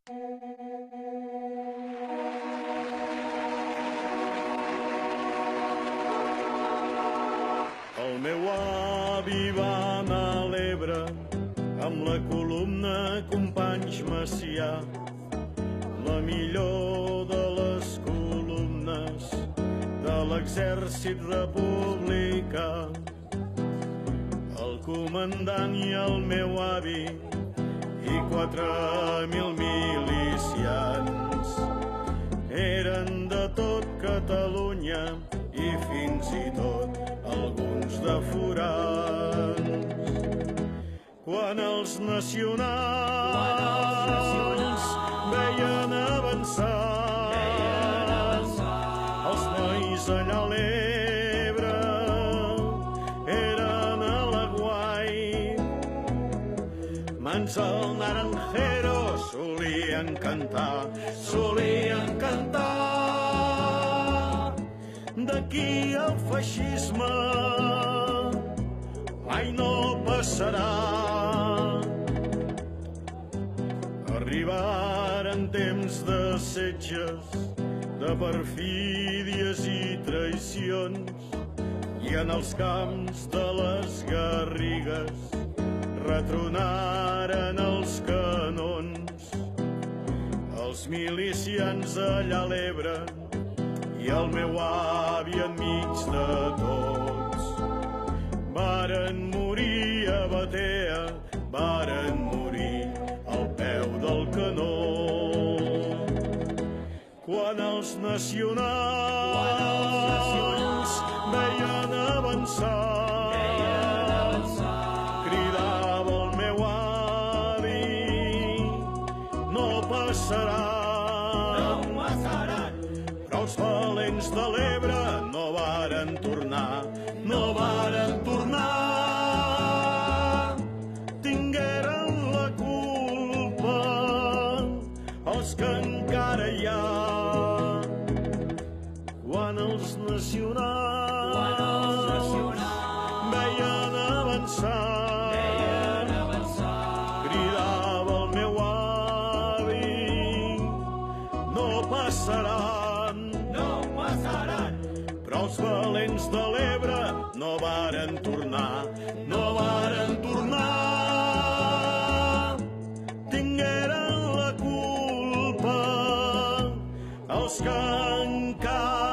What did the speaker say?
El meu avi va anar a l'Ebre amb la columna Companys Macià, la millor de les columnes de l'exèrcit republicà. El comandant i el meu avi i 4.000 milicians eren de tot Catalunya i fins i tot alguns de forans. Quan els nacionals veien avançar els nois allà a l'Ebre eren a l'aguait. Mans al naranjero solien cantar d'aquí el feixisme mai no passarà. Arribaren temps de setges, de perfídies i traïcions, i en els camps de les Garrigues retronaren els canons. Els milicians allà a l'Ebre i el meu avi enmig de tots varen morir a Batea, varen morir al peu del canó. Quan els nacionals veien avançar cridava el meu avi: no passaran. Però els valents de l'Ebre no varen tornar. Tingueren la culpa els que encara hi ha. Quan els nacionals veien avançar cridava el meu avi: no passaran. Però els valents de l'Ebre no varen tornar. Tingueren la culpa els que encara